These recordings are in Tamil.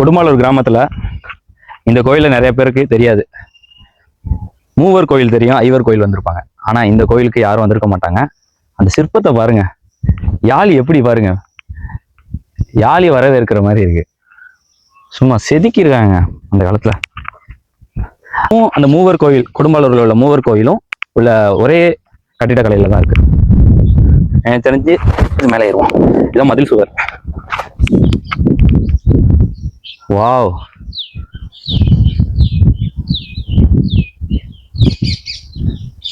கொடும்பாலூர் கிராமத்துல இந்த கோயில நிறைய பேருக்கு தெரியாது. மூவர் கோயில் தெரியும், ஐவர் கோயில் வந்திருப்பாங்க. ஆனா இந்த கோயிலுக்கு யாரும் வந்திருக்க மாட்டாங்க. அந்த சிற்பத்தை பாருங்க, யாழி எப்படி பாருங்க, யாழி வரவேற்கிற மாதிரி இருக்கு. சும்மா செதுக்கியிருக்காங்க அந்த காலத்துல. அந்த மூவர் கோயில், கொடும்பாலூர்ல உள்ள மூவர் கோயிலும் உள்ள ஒரே கட்டிடக்கலையில தான் இருக்கு. எனக்கு தெரிஞ்சு இது மேலே ஏறுவோம். இதான் மதில் சுவர். வாவ்,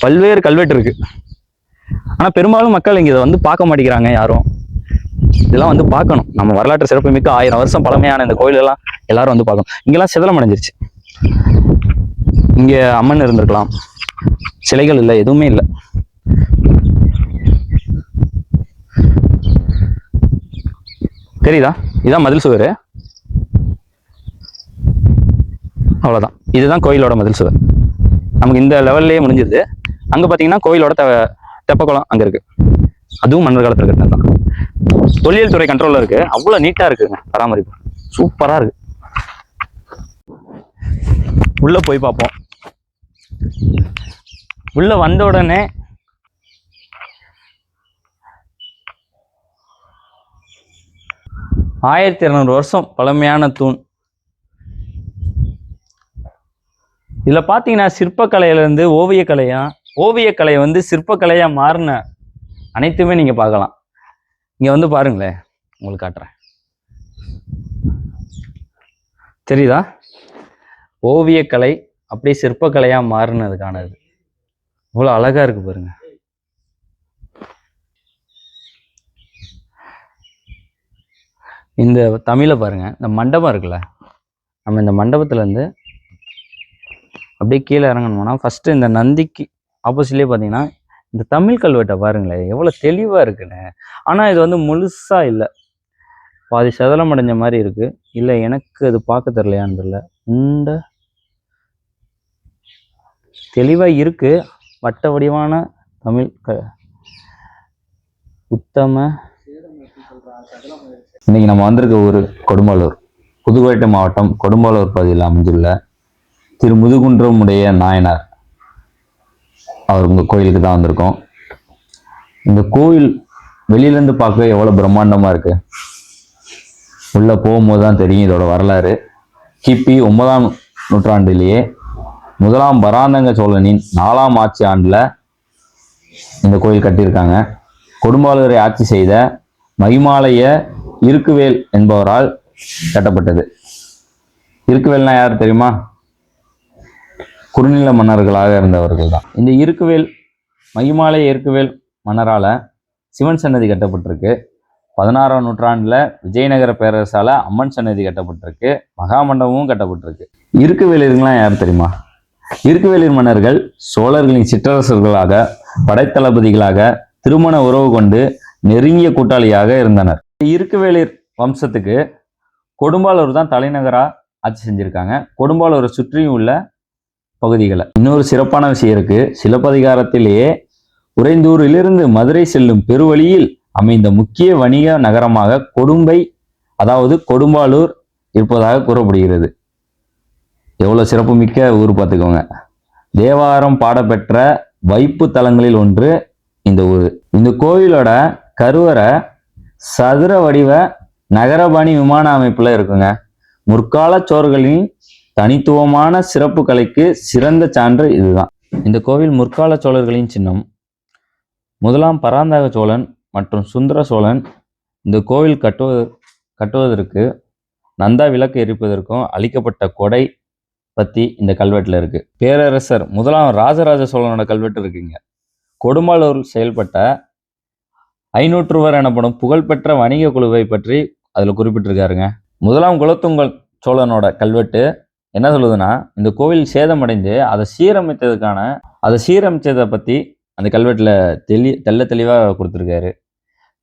பல்வேறு கல்வெட்டு இருக்கு. ஆனா பெரும்பாலும் மக்கள் இங்க இதை வந்து பார்க்க மாட்டேங்கிறாங்க யாரும். இதெல்லாம் வந்து பார்க்கணும். நம்ம வரலாற்று சிறப்பு மிக்க 1000 வருஷம் பழமையான இந்த கோயில் எல்லாம் எல்லாரும் வந்து பார்க்கணும். இங்கெல்லாம் சிதலம் அடைஞ்சிருச்சு. இங்க அம்மன் இருந்திருக்கலாம், சிலைகள் இல்லை, எதுவுமே இல்லை. தெரியுதா? இதான் மதில் சுவர். அவ்வளவுதான். இதுதான் கோயிலோட மதில் சுவர். நமக்கு இந்த லெவல்லே முடிஞ்சிருது. அங்க பாத்தீங்கன்னா கோயிலோட தெப்பக்குளம் அங்க இருக்கு. அதுவும் மன்னர் காலத்துல இருக்கிறது தான். தொல்லியல் துறை கண்ட்ரோல்ல இருக்கு. அவ்வளவு நீட்டா இருக்குங்க, பராமரிப்பு சூப்பரா இருக்கு. உள்ள போய் பார்ப்போம். உள்ள வந்த உடனே ஆயிரத்தி 200 வருஷம் பழமையான தூண். இதுல பாத்தீங்கன்னா சிற்பக்கலையில இருந்து ஓவியக்கலை வந்து சிற்பக்கலையா மாறின அனைத்துமே நீங்க பார்க்கலாம். இங்க வந்து பாருங்களேன், உங்களுக்கு காட்டுறேன். தெரியுதா? ஓவியக்கலை அப்படியே சிற்பக்கலையா மாறினதுக்கானது. இவ்வளவு அழகா இருக்கு பாருங்க. இந்த தமிழை பாருங்க. இந்த மண்டபம் இருக்குல்ல, நம்ம இந்த மண்டபத்துல இருந்து அப்படியே கீழே இறங்கணும்னா ஃபர்ஸ்ட் இந்த நந்திக்கு ஆப்போசிட்லேயே பார்த்தீங்கன்னா இந்த தமிழ் கல்வெட்டை பாருங்களேன், எவ்வளோ தெளிவாக இருக்குன்னு. ஆனால் இது வந்து முழுசா இல்லை, பாதி சதலம் அடைஞ்ச மாதிரி இருக்கு. இல்லை எனக்கு அது பார்க்க தெரியலையான்னு தெரியல. இந்த தெளிவாக இருக்கு. வட்ட வடிவான தமிழ் உத்தம. இன்னைக்கு நம்ம வந்திருக்க ஊர் கொடும்பாலூர், புதுக்கோட்டை மாவட்டம் கொடும்பாலூர் பகுதியில் அமைஞ்சுள்ள திரு முதுகுன்றம் உடைய நாயனார் அவர் உங்க கோயிலுக்கு தான் வந்திருக்கோம். இந்த கோயில் வெளியிலேருந்து பார்க்க எவ்வளோ பிரம்மாண்டமாக இருக்கு. உள்ள போகும்போது தான் தெரியும் இதோட வரலாறு. கிபி 9ஆம் நூற்றாண்டிலேயே முதலாம் பராந்தக சோழனின் 4ஆம் ஆட்சி ஆண்டில் இந்த கோயில் கட்டியிருக்காங்க. கொடும்பாலூரை ஆட்சி செய்த மகிமாலய இருக்குவேல் என்பவரால் கட்டப்பட்டது. இருக்குவேல்னா யார் தெரியுமா? குறுநில மன்னர்களாக இருந்தவர்கள் தான். இந்த இருக்குவேல், மகிமாலய இருக்குவேல் மன்னரால சிவன் சன்னதி கட்டப்பட்டிருக்கு. 16ஆம் நூற்றாண்டுல விஜயநகர பேரரசால அம்மன் சன்னதி கட்டப்பட்டிருக்கு. மகாமண்டபமும் கட்டப்பட்டிருக்கு. இருக்குவேலியர்கள்லாம் யார் தெரியுமா? இருக்குவேலியர் மன்னர்கள் சோழர்களின் சிற்றரசர்களாக, படைத்தளபதிகளாக, திருமண உறவு கொண்டு நெருங்கிய கூட்டாளியாக இருந்தனர். இருக்குவேலியர் வம்சத்துக்கு கொடும்பாலூர் தான் தலைநகரா ஆட்சி செஞ்சிருக்காங்க. கொடும்பாலூரை சுற்றியும் உள்ள பகுதிகளை. இன்னொரு சிறப்பான விஷயம் இருக்கு. சிலப்பதிகாரத்திலேயே உறைந்தூரிலிருந்து மதுரை செல்லும் பெருவழியில் அமைந்த முக்கிய வணிக நகரமாக கொடும்பை, அதாவது கொடும்பாலூர் இருப்பதாக கூறப்படுகிறது. எவ்வளவு சிறப்பு மிக்க ஊர் பார்த்துக்கோங்க. தேவாரம் பாடப்பெற்ற வைப்பு தலங்களில் ஒன்று இந்த ஊர். இந்த கோயிலோட கருவறை சதுர வடிவ நகரபாணி விமான அமைப்புல இருக்குங்க. முற்கால சோழர்களின் தனித்துவமான சிறப்பு கலைக்கு சிறந்த சான்று இதுதான். இந்த கோவில் முற்கால சோழர்களின் சின்னம். முதலாம் பராந்தக சோழன் மற்றும் சுந்தர சோழன் இந்த கோவில் கட்டுவதற்கு நந்தா விளக்கு எரிப்பதற்கும் அளிக்கப்பட்ட கொடை பத்தி இந்த கல்வெட்டுல இருக்கு. பேரரசர் முதலாம் ராஜராஜ சோழனோட கல்வெட்டு இருக்குங்க. கொடும்பாலூர் செயல்பட்ட ஐநூற்றுவர் எனப்படும் புகழ்பெற்ற வணிக குழுவை பற்றி அதுல குறிப்பிட்டிருக்காருங்க. முதலாம் குலோத்துங்க சோழனோட கல்வெட்டு என்ன சொல்லுதுன்னா, இந்த கோவில் சேதமடைந்து அதை சீரமைச்சதை பத்தி அந்த கல்வெட்டுல தெள்ள தெளிவாக கொடுத்துருக்காரு.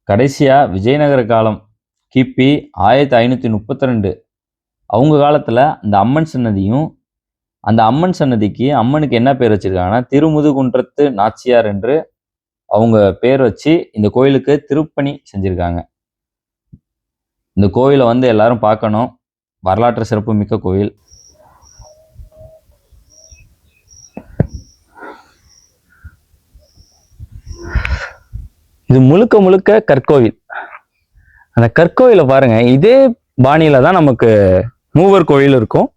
கடைசியா விஜயநகர காலம் கிபி 1532 அவங்க காலத்துல அந்த அம்மன் சன்னதியும், அந்த அம்மன் சன்னதிக்கு அம்மனுக்கு என்ன பேர் வச்சிருக்காங்கன்னா திருமுதுகுன்றத்து நாச்சியார் என்று அவங்க பேர் வச்சு இந்த கோயிலுக்கு திருப்பணி செஞ்சிருக்காங்க. இந்த கோயிலை வந்து எல்லாரும் பார்க்கணும். வரலாற்று சிறப்பு மிக்க கோயில். இது முழுக்க முழுக்க கற்கோவில். அந்த கற்கோவில பாருங்க, இதே பாணியில தான் நமக்கு மூவர் கோயில் இருக்கும்.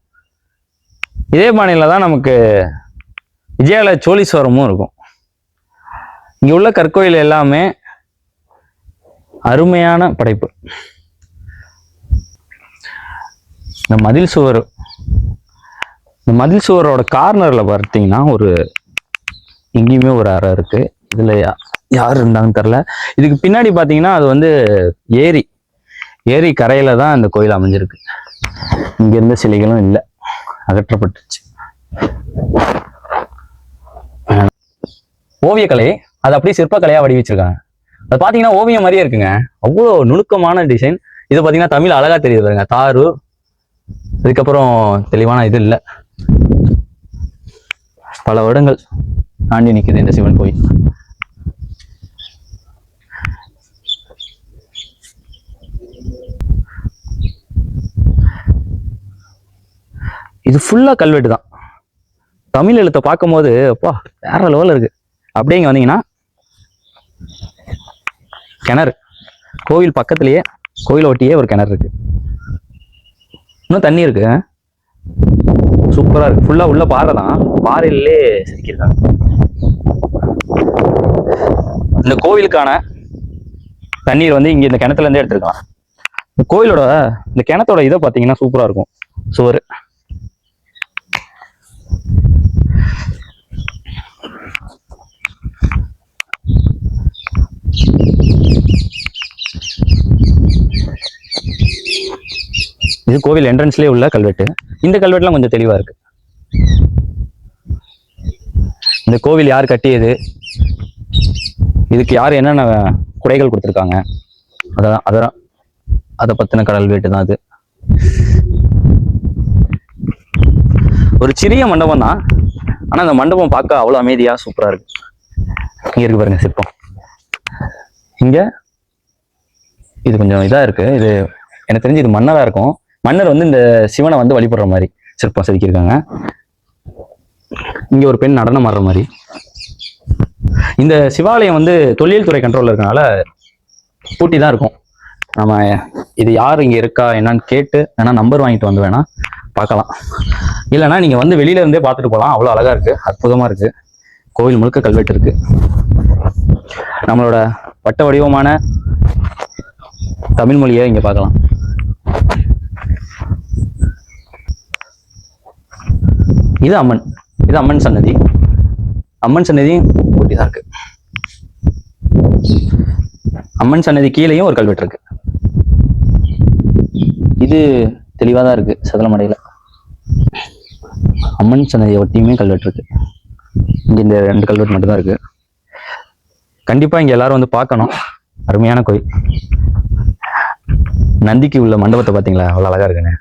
இதே பாணியில தான் நமக்கு விஜயாலய சோழீஸ்வரமும் இருக்கும். இங்க உள்ள கற்கோயில் எல்லாமே அருமையான படைப்பு. இந்த மதில் சுவரோட கார்னர்ல பார்த்தீங்கன்னா எங்கேயுமே ஒரு அறை இருக்கு. இதுல யார் இருந்தாங்கன்னு தெரியல. இதுக்கு பின்னாடி பாத்தீங்கன்னா அது வந்து ஏரி கரையில தான் இந்த கோயில் அமைஞ்சிருக்கு. இங்க இருந்த சிலைகளும் இல்லை, அகற்றப்பட்டுச்சு. ஓவியக்கலை அது அப்படியே சிற்பக்கலையா வடிவச்சிருக்காங்க. அது பாத்தீங்கன்னா ஓவியம் மாதிரியே இருக்குங்க. அவ்வளோ நுணுக்கமான டிசைன். இது பாத்தீங்கன்னா தமிழ் அழகா தெரியுது பாருங்க. தாரு, அதுக்கப்புறம் தெளிவான இது இல்லை. பல வருடங்கள் தாண்டி நிக்குது இந்த சிவன் கோயில். இது ஃபுல்லா கல்வெட்டு தான். தமிழ் எழுத்தை பார்க்கும் போது அப்பா வேற லெவல்ல இருக்கு. அப்படியே இங்க வந்தீங்கன்னா கிணறு, கோவில் பக்கத்திலேயே கோயிலை ஒட்டியே ஒரு கிணறு இருக்கு. இன்னும் தண்ணி இருக்கு, சூப்பரா இருக்கு. ஃபுல்லா உள்ள பாறை தான், பாறையிலே செதுக்கியிருக்காங்க. இந்த கோவிலுக்கான தண்ணீர் வந்து இங்க இந்த கிணத்துல இருந்தே எடுத்துருக்கலாம். இந்த கோயிலோட இந்த கிணத்தோட இதை பார்த்தீங்கன்னா சூப்பரா இருக்கும். சுவர் இது கோவில் என்ட்ரன்ஸ்லயே உள்ள கல்வெட்டு. இந்த கல்வெட்டுலாம் கொஞ்சம் தெளிவா இருக்கு. இந்த கோவில் யார் கட்டியது, இதுக்கு யார் என்னென்ன குடைகள் கொடுத்துருக்காங்க, அதான் அதை பத்தின கல்வெட்டு தான் அது. ஒரு சிறிய மண்டபம் தான், ஆனா அந்த மண்டபம் பார்க்க அவ்வளவு அமைதியா சூப்பரா இருக்கு. இங்க இருக்கு பாருங்க சிற்பம். இங்க இது கொஞ்சம் இதா இருக்கு. இது எனக்கு தெரிஞ்சு இது மன்னரா இருக்கும். மன்னர் வந்து இந்த சிவனை வந்து வழிபடுற மாதிரி சிற்பம் செதுக்கியிருக்காங்க. இங்க ஒரு பெண் நடனம் ஆடுற மாதிரி. இந்த சிவாலயம் வந்து தொல்லியல் துறை கண்ட்ரோல்ல இருக்கனால பூட்டி தான் இருக்கும். நம்ம இது யார் இங்க இருக்கா என்னன்னு கேட்டு வேணா நம்பர் வாங்கிட்டு வந்து வேணா பார்க்கலாம். இல்லைன்னா நீங்க வந்து வெளியில இருந்தே பார்த்துட்டு போகலாம். அவ்வளோ அழகா இருக்கு, அற்புதமா இருக்கு. கோவில் முழுக்க கல்வெட்டு இருக்கு. நம்மளோட வட்ட வடிவமான தமிழ் மொழியை இங்க பார்க்கலாம். இது அம்மன் சன்னதி. அம்மன் சன்னதி பூட்டிதான் இருக்கு. அம்மன் சன்னதி கீழேயும் ஒரு கல்வெட்டு இருக்கு. இது தெளிவாதான் இருக்கு, சதலமடையில. அம்மன் சன்னதியை ஒட்டியுமே கல்வெட்டு இருக்கு. இங்க இந்த 2 கல்வெட்டு மட்டும் தான் இருக்கு. கண்டிப்பா இங்க எல்லாரும் வந்து பார்க்கணும். அருமையான கோயில். நந்திக்கு உள்ள மண்டபத்தை பாத்தீங்களா, அவ்வளவு அழகா இருக்குங்க.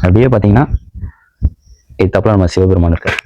அப்படியே பாத்தீங்கன்னா இத்தப்பல நம்ம சிவபெருமான் இருக்காரு.